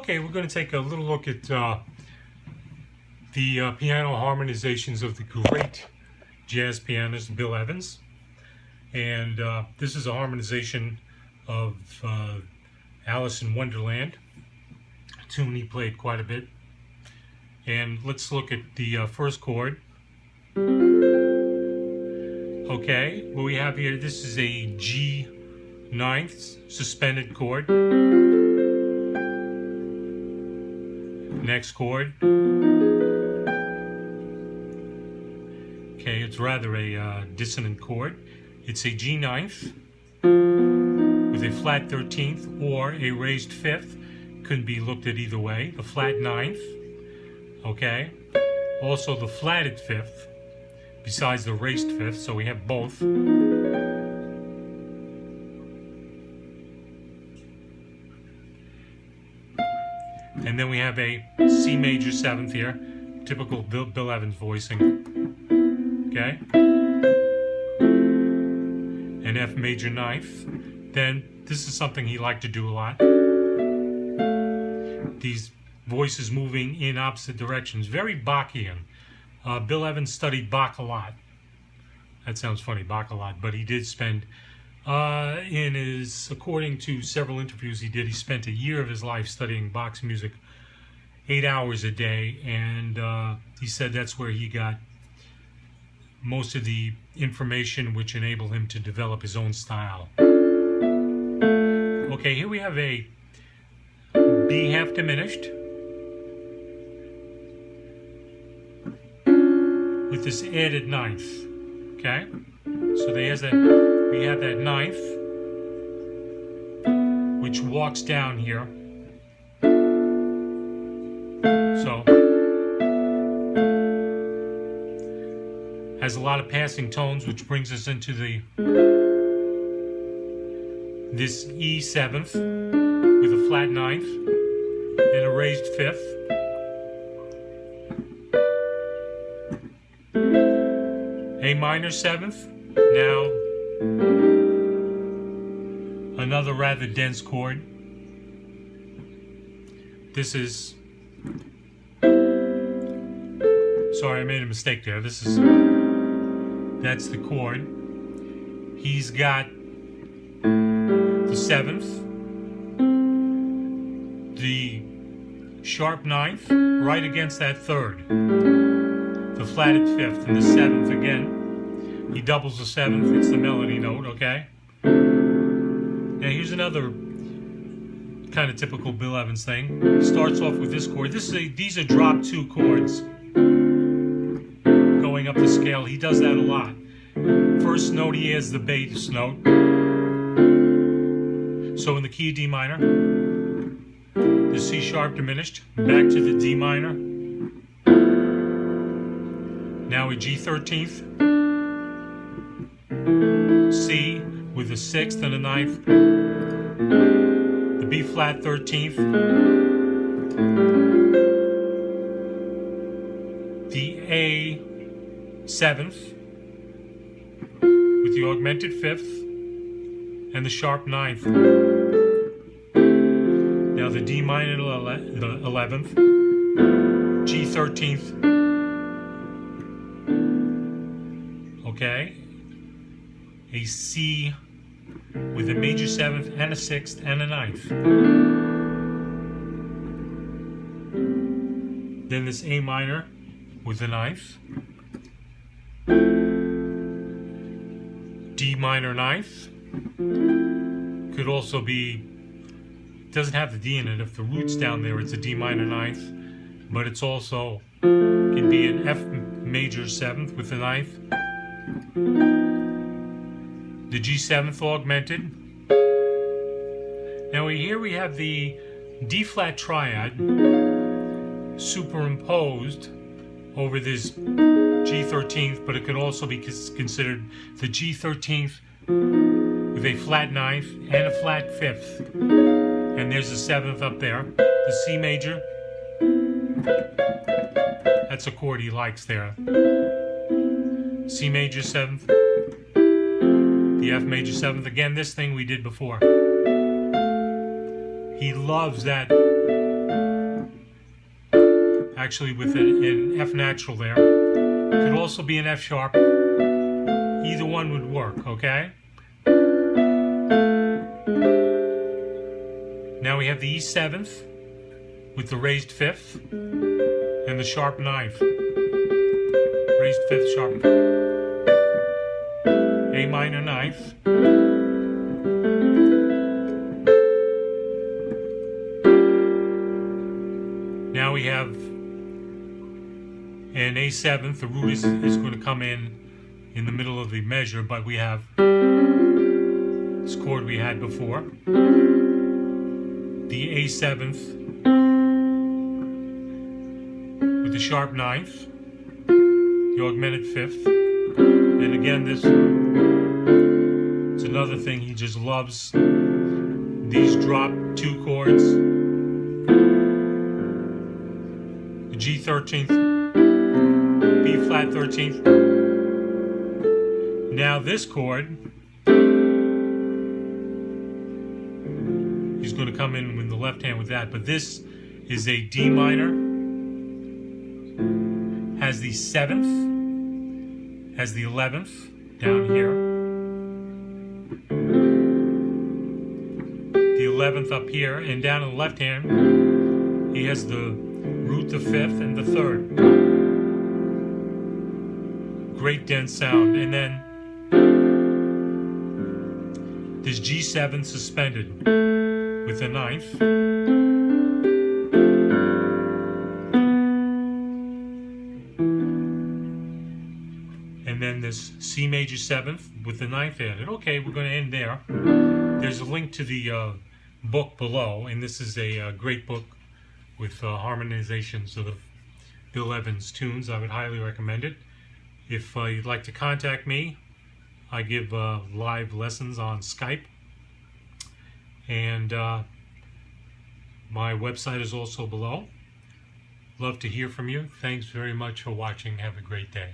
Okay, we're going to take a little look at the piano harmonizations of the great jazz pianist Bill Evans. And this is a harmonization of Alice in Wonderland, a tune he played quite a bit. And let's look at the first chord. Okay, what we have here, this is a G ninth suspended chord. Next chord. Okay, it's rather a dissonant chord. It's a G ninth with a flat 13th or a raised 5th. Could be looked at either way. The flat 9th. Okay. Also the flatted 5th besides the raised 5th, so we have both. And then we have a C major 7th here, typical Bill Evans voicing. Okay? An F major 9th. Then this is something he liked to do a lot. These voices moving in opposite directions, very Bachian. Bill Evans studied Bach a lot. That sounds funny, Bach a lot, but he did spend, according to several interviews he did, he spent a year of his life studying Bach's music, 8 hours a day, and he said that's where he got most of the information which enabled him to develop his own style. Okay, here we have a B half diminished with this added 9th. Okay, so we have that 9th which walks down here. So has a lot of passing tones, which brings us into this E 7th with a flat 9th and a raised 5th. A minor 7th, now another rather dense chord. This is, sorry, I made a mistake there. That's the chord. He's got the 7th, the sharp 9th, right against that 3rd. The flatted 5th and the 7th again. He doubles the 7th, it's the melody note, okay? Now here's another kind of typical Bill Evans thing. He starts off with this chord. These are drop 2 chords going up the scale. He does that a lot. First note he has the bass note. So in the key of D minor, the C sharp diminished, back to the D minor. Now a G 13th, C with a 6th and a 9th, the B flat 13th, the A 7th with the augmented 5th, and the sharp 9th. Now the D minor 11th, G 13th. Okay, a C with a major 7th and a 6th and a 9th. Then this A minor with a 9th. D minor 9th. Could also be, doesn't have the D in it. If the root's down there, it's a D minor 9th. But it's also, can be an F major 7th with a 9th. The G7th augmented. Now here we have the D flat triad superimposed over this G13th, but it could also be considered the G13th with a flat 9th and a flat 5th. And there's a 7th up there. The C major. That's a chord he likes there. C major 7th, the F major 7th. Again, this thing we did before. He loves that actually with an F natural there. Could also be an F sharp. Either one would work, okay? Now we have the E7th with the raised 5th and the sharp 9th. Raised 5th, sharp. A minor 9th. Now we have an A7th. The root is going to come in the middle of the measure, but we have this chord we had before. The A7th with the sharp 9th, the augmented 5th, and again it's another thing, he just loves these drop 2 chords. The G 13th, B flat 13th. Now this chord, he's going to come in with the left hand with that, but this is a D minor, has the 7th, has the 11th down here, the 11th up here, and down on the left hand he has the root, the 5th, and the 3rd. Great dense sound. And then this G7 suspended with the 9th. And then this C major 7th with the 9th added. Okay, we're going to end there. There's a link to the book below, and this is a great book with harmonizations of Bill Evans tunes. I would highly recommend it. If you'd like to contact me, I give live lessons on Skype, and my website is also below. Love to hear from you. Thanks very much for watching. Have a great day.